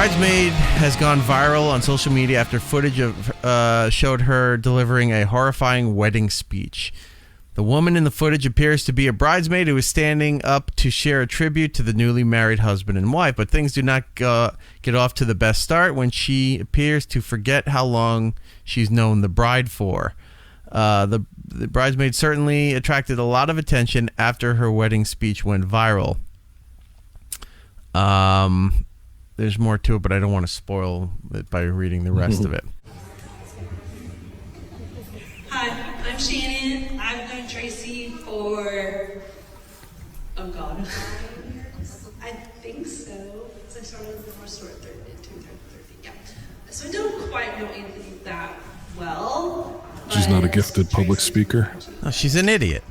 Bridesmaid has gone viral on social media after footage showed her delivering a horrifying wedding speech. The woman in the footage appears to be a bridesmaid who is standing up to share a tribute to the newly married husband and wife, but things do not get off to the best start when she appears to forget how long she's known the bride for. The bridesmaid certainly attracted a lot of attention after her wedding speech went viral. There's more to it, but I don't want to spoil it by reading the rest of it. Hi, I'm Shannon. I've known Tracy for, oh God, I think so. So I started with the store at 2013, yeah. So I don't quite know anything that well. She's not a gifted public speaker. No, she's an idiot.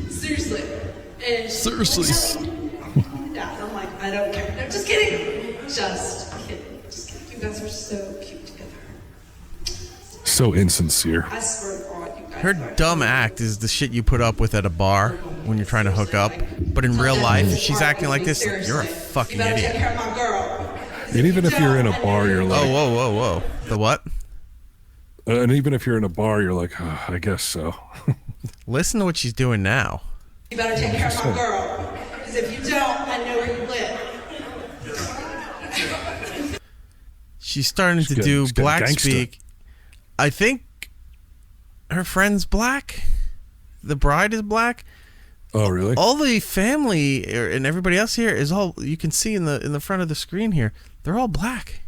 Seriously. And Seriously. yeah, I'm like, I don't care. No, just kidding. Just kidding. Just kidding. You guys are so cute together. So insincere. I swear to God, you guys Her dumb act is the shit you put up with at a bar when you're trying to hook up. But in real life, if she's acting like this, you're a fucking you better idiot. take care of my girl. And even if you're in a bar, you're like... Oh, whoa. The what? And even if you're in a bar, you're like, oh, I guess so. Listen to what she's doing now. You better take care of my girl. Because if you don't, I know where you live. She's starting to do black speak. I think her friend's black. The bride is black. Oh, really? All the family and everybody else here is all you can see in the front of the screen here. They're all black.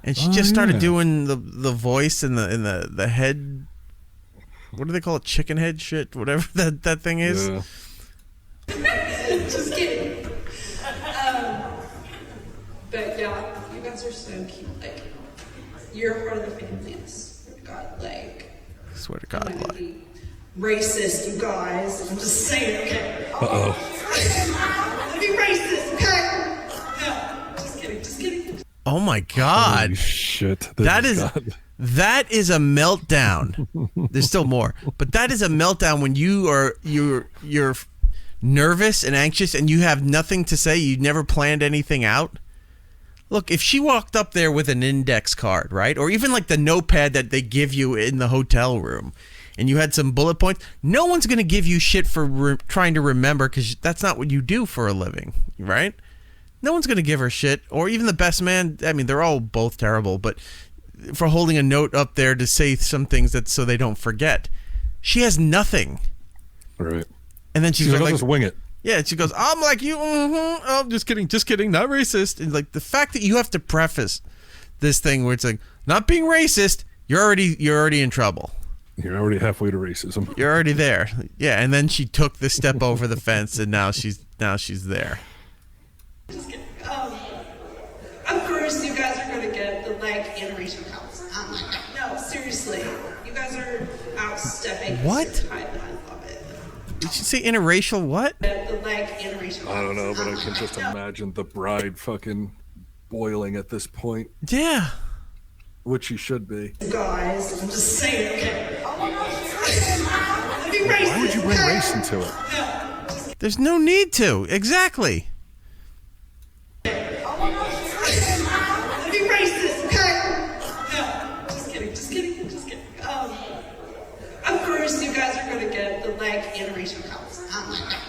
And she just started doing the voice and the head. What do they call it? Chicken head shit, whatever that thing is. Yeah. Just kidding. But yeah, you guys are so cute. Like, you're part of the family. I swear to God, like. Swear to God, might be racist, you guys. I'm just saying, okay. Uh-oh. Don't be racist, okay? No, just kidding. Oh my God! Holy shit! That is a meltdown. There's still more, but that is a meltdown when you're nervous and anxious and you have nothing to say. You never planned anything out. Look, if she walked up there with an index card, right, or even like the notepad that they give you in the hotel room, and you had some bullet points, no one's gonna give you shit for trying to remember because that's not what you do for a living, right? No one's going to give her shit, or even the best man. I mean, they're all both terrible, but for holding a note up there to say some things that so they don't forget. She has nothing. Right. And then she's like, I'll just wing it. Yeah, she goes, I'm like you. Oh, just kidding, not racist. And like the fact that you have to preface this thing where it's like, not being racist, you're already in trouble. You're already halfway to racism. You're already there. Yeah, and then she took the step over the fence, and now she's there. Just kidding. Of course, you guys are going to get the interracial counts. No, seriously. You guys are outstepping. What? I love it. Did she say interracial what? The interracial. I don't know, but I can just imagine the bride fucking boiling at this point. Yeah. Which she should be. Guys, I'm just saying, okay. Why would you bring race into it? No. There's no need to. Exactly. Of course, you guys are going to get the interracial counts.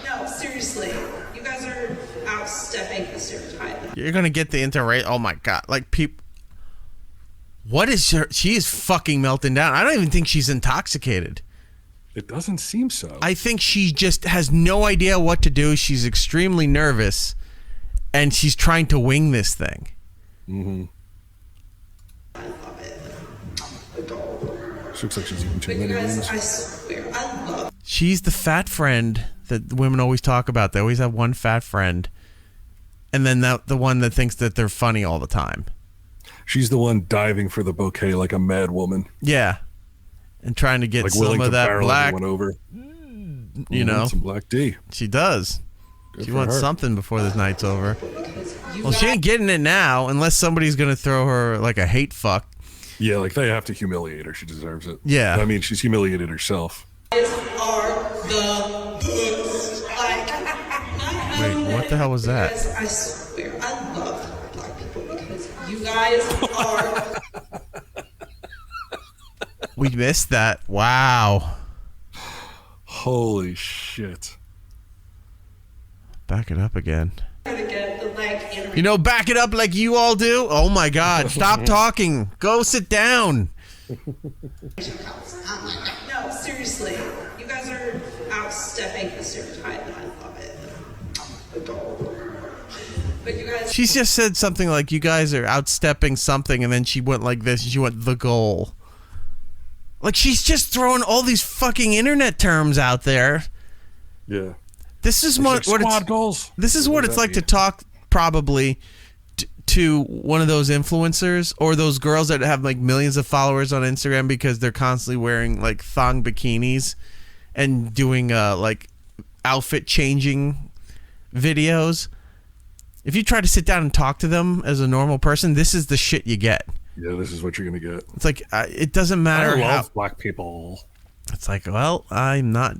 No, seriously. You guys are outstepping the stereotype. You're going to get the interracial. Oh my God. Like, people. What is her? She is fucking melting down. I don't even think she's intoxicated. It doesn't seem so. I think she just has no idea what to do. She's extremely nervous. And she's trying to wing this thing. Mm-hmm. I love it. She looks like she's eating too many wings. I swear, I love. She's the fat friend that women always talk about. They always have one fat friend. And then the one that thinks that they're funny all the time. She's the one diving for the bouquet like a mad woman. Yeah. And trying to get like some of that black. Over. You know. Some black D. She does. Good she for wants her. something before this night's over. Well, she ain't getting it now unless somebody's going to throw her like a hate fuck. Yeah, like they have to humiliate her. She deserves it. Yeah. I mean, she's humiliated herself. Are the books. Wait, what the hell was that? I swear, I love guys are. We missed that. Wow. Holy shit. Back it up again. Gonna get the You know, back it up like you all do. Oh my God. Stop talking. Go sit down. No, seriously. You guys are outstepping the stereotype, and I love it. But you guys. She's just said something like, you guys are outstepping something, and then she went like this, and she went, the goal. Like, she's just throwing all these fucking internet terms out there. Yeah. This is what it's goals. This is what it's like to talk probably to one of those influencers or those girls that have like millions of followers on Instagram because they're constantly wearing like thong bikinis and doing like outfit changing videos. If you try to sit down and talk to them as a normal person, this is the shit you get. Yeah, this is what you're gonna get. It's like it doesn't matter. I love black people. It's like, well, I'm not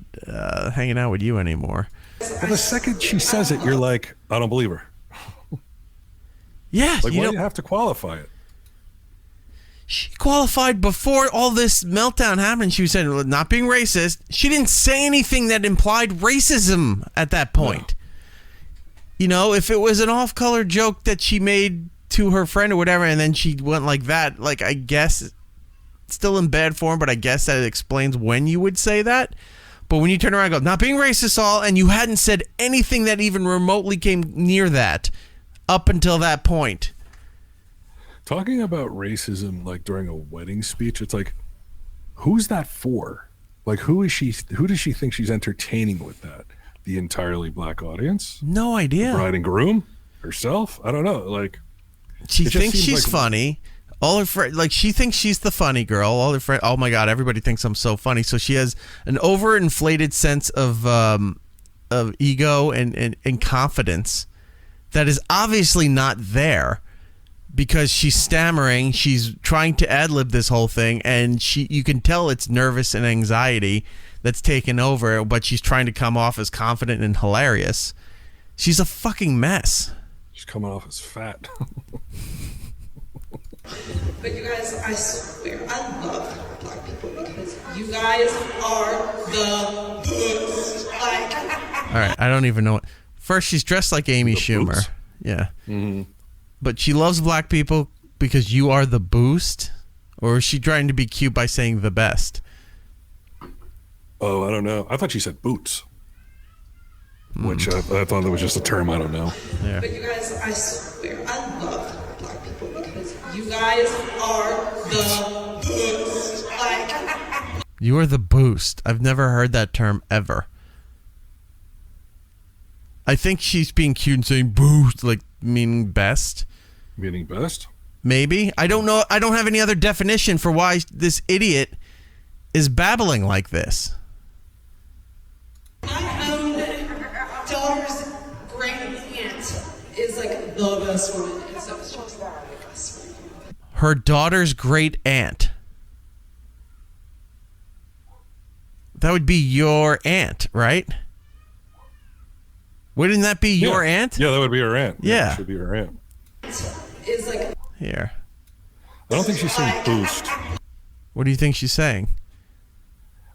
hanging out with you anymore. Well, the second she says it, you're like, I don't believe her. Yeah, like, why do you have to qualify it? She qualified before all this meltdown happened. She said, not being racist. She didn't say anything that implied racism at that point. No. You know, if it was an off-color joke that she made to her friend or whatever, and then she went like that, like, I guess, still in bad form, but I guess that explains when you would say that. But when you turn around and go, not being racist all, and you hadn't said anything that even remotely came near that up until that point. Talking about racism, like during a wedding speech, it's like, who's that for? Like, who is she? Who does she think she's entertaining with that? The entirely black audience? No idea. The bride and groom? Herself? I don't know. Like, she thinks she's funny. All her friends, like, she thinks she's the funny girl. All her friends, oh my God, everybody thinks I'm so funny. So she has an overinflated sense of ego and confidence that is obviously not there because she's stammering. She's trying to ad-lib this whole thing, and you can tell it's nervous and anxiety that's taken over, but she's trying to come off as confident and hilarious. She's a fucking mess. She's coming off as fat. But you guys, I swear, I love black people because you guys are the best. Like, all right, I don't even know what. First, she's dressed like Amy the Schumer. Boots. Yeah. Mm-hmm. But she loves black people because you are the boost? Or is she trying to be cute by saying the best? Oh, I don't know. I thought she said boots. Which I thought that was just a term. I don't know. Yeah. but you guys, I swear, I love black people because you guys are the best. Like, You are the boost. I've never heard that term ever. I think she's being cute and saying boost, like meaning best. Meaning best? Maybe. I don't know. I don't have any other definition for why this idiot is babbling like this. my own daughter's great aunt is like the best woman. And so it's just like, I swear. Her daughter's great aunt. That would be your aunt, right? Wouldn't that be your aunt? Yeah, that would be her aunt. Yeah. It should be her aunt. Is like, Here. I don't think she's saying boost. What do you think she's saying?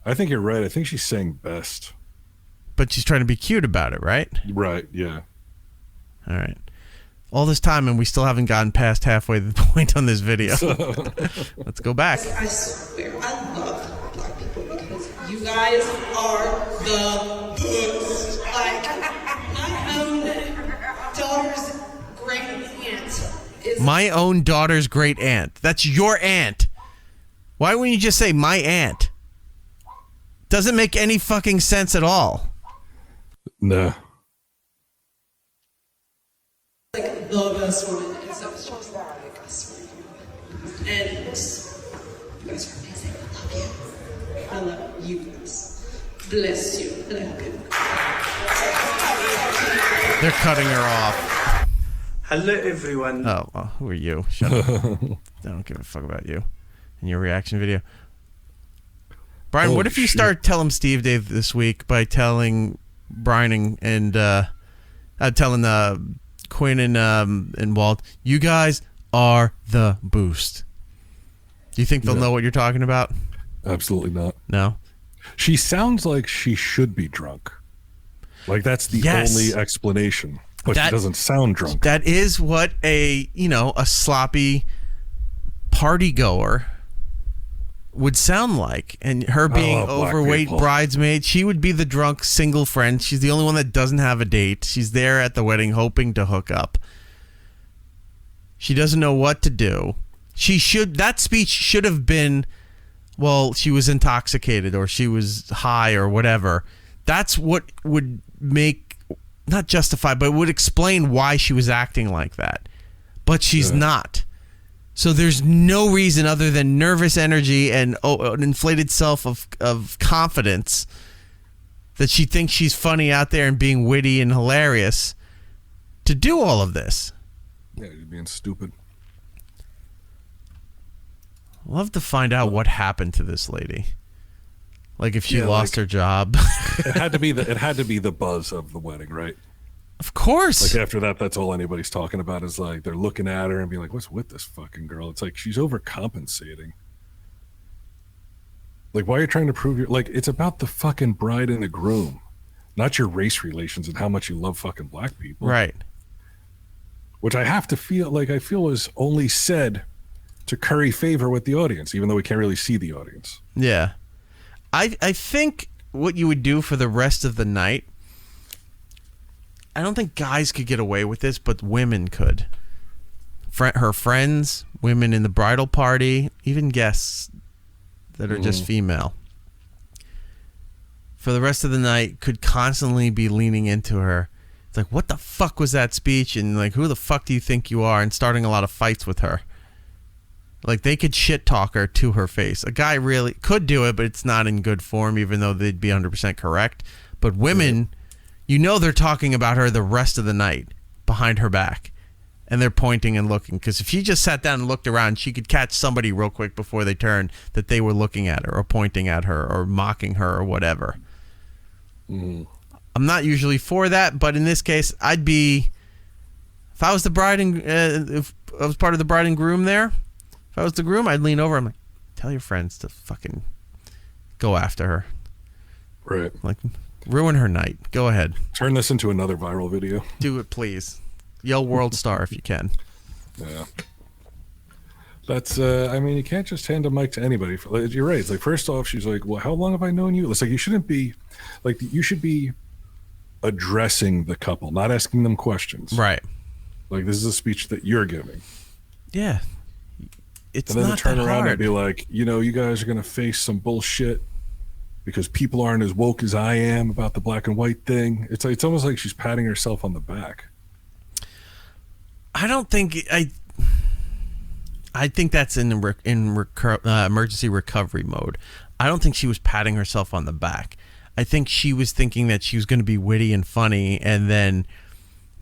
I think you're right. I think she's saying best. But she's trying to be cute about it, right? Right, yeah. All right. All this time and we still haven't gotten past halfway the point on this video. Let's go back. I swear, I love black people because you guys are the best. Like, my own daughter's great aunt is My own daughter's great aunt. That's your aunt. Why wouldn't you just say my aunt? Doesn't make any fucking sense at all. No. like the best woman. And so it's just like, I swear. And you guys are amazing. I love you guys. Bless you. And I hope you. They're cutting her off. Hello everyone. Oh, well, who are you? Shut up. I don't give a fuck about you and your reaction video. Brian, what if you start Tell 'em Steve Dave this week by telling Brian and telling Quinn and Walt, you guys are the boost. Do you think they'll know what you're talking about? Absolutely not. No? She sounds like she should be drunk. Like that's the only explanation. But she doesn't sound drunk. That is what a sloppy party goer would sound like. And her being overweight bridesmaid, she would be the drunk single friend. She's the only one that doesn't have a date. She's there at the wedding hoping to hook up. She doesn't know what to do. That speech should have been, well, she was intoxicated or she was high or whatever. That's what would make, not justify, but would explain why she was acting like that. But she's not. So there's no reason other than nervous energy and an inflated self of confidence that she thinks she's funny out there and being witty and hilarious to do all of this. Yeah, you're being stupid. Love to find out what happened to this lady. Like if she lost her job. It had to be the buzz of the wedding, right? Of course. Like after that, that's all anybody's talking about is like they're looking at her and being like, "What's with this fucking girl?" It's like she's overcompensating. Like, why are you trying to prove it's about the fucking bride and the groom, not your race relations and how much you love fucking black people. Right. Which I feel was only said to curry favor with the audience, even though we can't really see the audience. Yeah. I think what you would do for the rest of the night, I don't think guys could get away with this, but women could. Her friends, women in the bridal party, even guests that are just female, for the rest of the night could constantly be leaning into her. It's like, what the fuck was that speech? And like, who the fuck do you think you are? And starting a lot of fights with her. Like, they could shit talk her to her face. A guy really could do it, but it's not in good form, even though they'd be 100% correct. But women, they're talking about her the rest of the night behind her back. And they're pointing and looking. Because if she just sat down and looked around, she could catch somebody real quick before they turned that they were looking at her or pointing at her or mocking her or whatever. I'm not usually for that, but in this case, I'd be... If I was the bride and... if I was part of the bride and groom there... If I was the groom, I'd lean over. I'm like, tell your friends to fucking go after her. Right. Like, ruin her night. Go ahead. Turn this into another viral video. Do it, please. Yell world star if you can. Yeah. That's, you can't just hand a mic to anybody. You're right. It's like, first off, she's like, well, how long have I known you? It's like, you shouldn't be, like, you should be addressing the couple, not asking them questions. Right. Like, this is a speech that you're giving. Yeah. It's and then not to turn that around hard. and be like, you guys are going to face some bullshit because people aren't as woke as I am about the black and white thing. It's almost like she's patting herself on the back. I don't think... I think that's in emergency recovery mode. I don't think she was patting herself on the back. I think she was thinking that she was going to be witty and funny, and then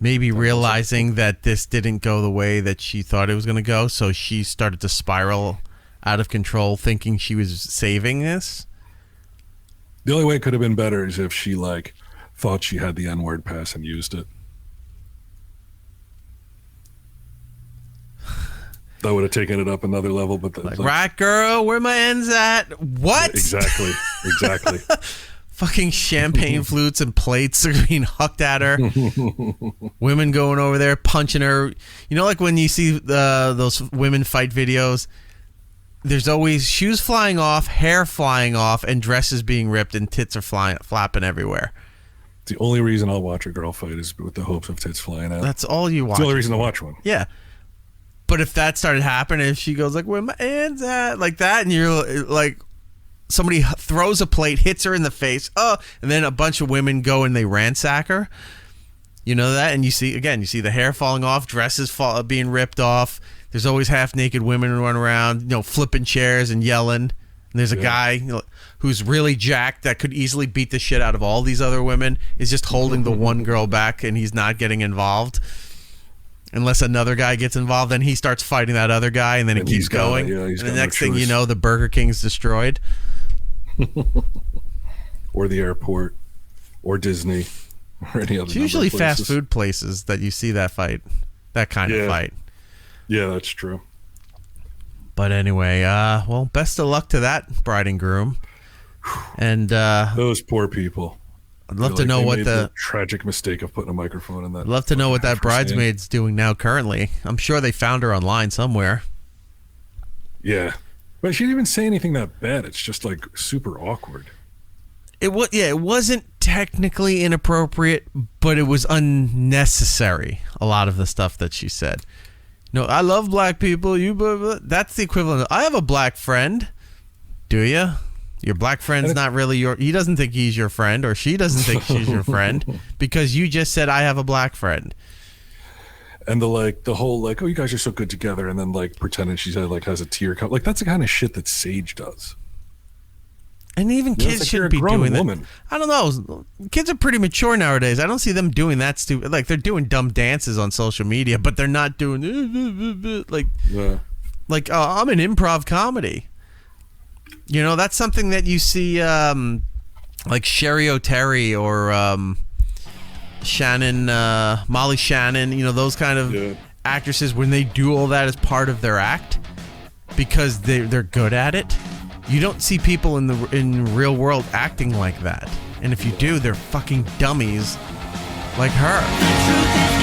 maybe realizing that this didn't go the way that she thought it was going to go, so she started to spiral out of control, thinking she was saving this. The only way it could have been better is if she thought she had the N-word pass and used it. That would have taken it up another level, but right, girl, where my ends at? What? Exactly. Fucking champagne flutes and plates are being hucked at her. Women going over there punching her. Like when you see those women fight videos, there's always shoes flying off, hair flying off, and dresses being ripped, and tits are flapping everywhere. The only reason I'll watch a girl fight is with the hopes of tits flying out. That's all you watch. It's the only reason to watch one. Yeah. But if that started happening, if she goes like, where my hands at? Like that, and you're like, somebody throws a plate, hits her in the face, and then a bunch of women go and they ransack her. You know that? And you see the hair falling off, dresses being ripped off. There's always half-naked women running around, flipping chairs and yelling. And there's a guy who's really jacked that could easily beat the shit out of all these other women, is just holding the one girl back, and he's not getting involved. Unless another guy gets involved, then he starts fighting that other guy, and then it keeps going. And the next thing you know, the Burger King's destroyed. Or the airport, or Disney, or any other. It's usually fast food places that you see that fight, that kind of fight. Yeah, that's true. But anyway, well, best of luck to that bride and groom. And Those poor people. I'd love to know what the tragic mistake of putting a microphone in that. I'd love to know what that bridesmaid's doing now currently. I'm sure they found her online somewhere. Yeah. But she didn't even say anything that bad. It's just like super awkward. It wasn't technically inappropriate, but it was unnecessary. A lot of the stuff that she said. No, I love black people. That's the equivalent of, I have a black friend. Do you? Your black friend's not really he doesn't think he's your friend, or she doesn't think she's your friend because you just said I have a black friend. And the whole oh, you guys are so good together, and then pretending she's has a tear cup. That's the kind of shit that Sage does. And even kids shouldn't be doing that. I don't know. Kids are pretty mature nowadays. I don't see them doing that stupid. They're doing dumb dances on social media, but they're not doing I'm an improv comedy. You know, that's something that you see like Sherry O'Terry or Molly Shannon, those kind of actresses, when they do all that as part of their act because they're good at it. You don't see people in the real world acting like that. And if you do, they're fucking dummies like her.